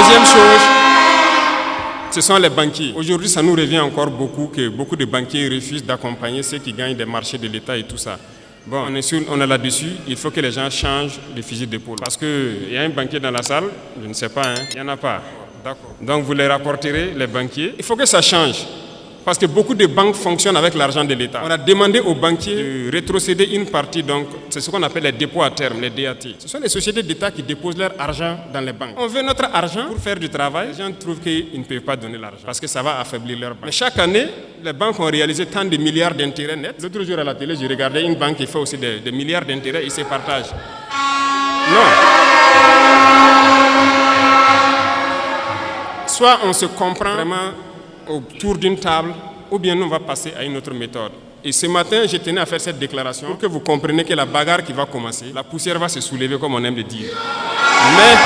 deuxième chose, ce sont les banquiers. Aujourd'hui, ça nous revient encore beaucoup que beaucoup de banquiers refusent d'accompagner ceux qui gagnent des marchés de l'État et tout ça. Bon, on est là-dessus, il faut que les gens changent de fusil d'épaule. Parce qu'il y a un banquier dans la salle, je ne sais pas, il n'y en a pas. D'accord. Donc vous les rapporterez, les banquiers. Il faut que ça change. Parce que beaucoup de banques fonctionnent avec l'argent de l'État. On a demandé aux banquiers de rétrocéder une partie, donc c'est ce qu'on appelle les dépôts à terme, les DAT. Ce sont les sociétés d'État qui déposent leur argent dans les banques. On veut notre argent pour faire du travail. Les gens trouvent qu'ils ne peuvent pas donner l'argent parce que ça va affaiblir leur banque. Mais chaque année, les banques ont réalisé tant de milliards d'intérêts nets. L'autre jour à la télé, j'ai regardé une banque qui fait aussi des milliards d'intérêts, ils se partagent. Non. Soit on se comprend vraiment autour d'une table, ou bien nous on va passer à une autre méthode. Et ce matin, je tenais à faire cette déclaration pour que vous compreniez que la bagarre qui va commencer, la poussière va se soulever comme on aime le dire. Mais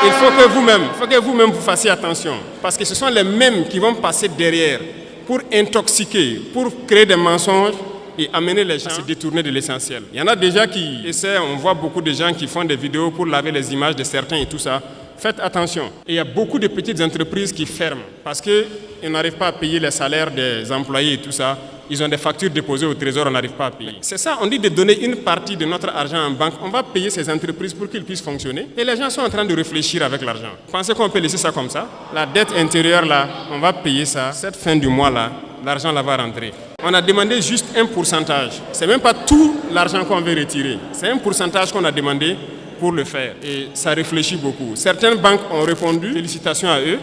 il faut que vous-même vous fassiez attention, parce que ce sont les mêmes qui vont passer derrière pour intoxiquer, pour créer des mensonges et amener les gens à se détourner de l'essentiel. Il y en a déjà qui essaient, on voit beaucoup de gens qui font des vidéos pour laver les images de certains et tout ça. Faites attention. Et il y a beaucoup de petites entreprises qui ferment parce qu'ils n'arrivent pas à payer les salaires des employés et tout ça. Ils ont des factures déposées au trésor, on n'arrive pas à payer. C'est ça, on dit de donner une partie de notre argent en banque. On va payer ces entreprises pour qu'ils puissent fonctionner. Et les gens sont en train de réfléchir avec l'argent. Pensez qu'on peut laisser ça comme ça? La dette intérieure là, on va payer ça. Cette fin du mois là, l'argent là va rentrer. On a demandé juste un pourcentage. Ce n'est même pas tout l'argent qu'on veut retirer. C'est un pourcentage qu'on a demandé pour le faire. Et ça réfléchit beaucoup. Certaines banques ont répondu, félicitations à eux,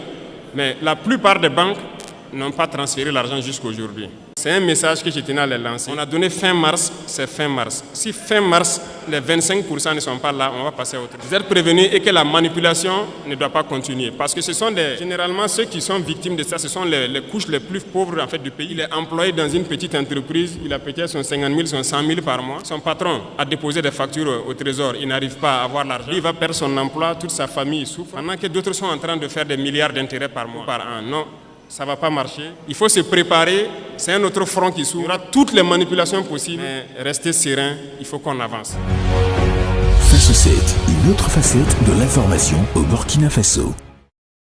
mais la plupart des banques n'ont pas transféré l'argent jusqu'à aujourd'hui. C'est un message que je tenais à les lancer. On a donné fin mars, c'est fin mars. Si fin mars, les 25% ne sont pas là, on va passer à autre chose. Vous êtes prévenus et que la manipulation ne doit pas continuer. Parce que ce sont généralement ceux qui sont victimes de ça, ce sont les couches les plus pauvres en fait, du pays. Il est employé dans une petite entreprise, il a peut-être son 50 000, son 100 000 par mois. Son patron a déposé des factures au trésor, il n'arrive pas à avoir l'argent. Il va perdre son emploi, toute sa famille souffre. Pendant que d'autres sont en train de faire des milliards d'intérêts par mois, par an. Non. Ça ne va pas marcher. Il faut se préparer. C'est un autre front qui s'ouvre. Il y aura toutes les manipulations possibles. Mais restez serein. Il faut qu'on avance. Faso 7, une autre facette de l'information au Burkina Faso.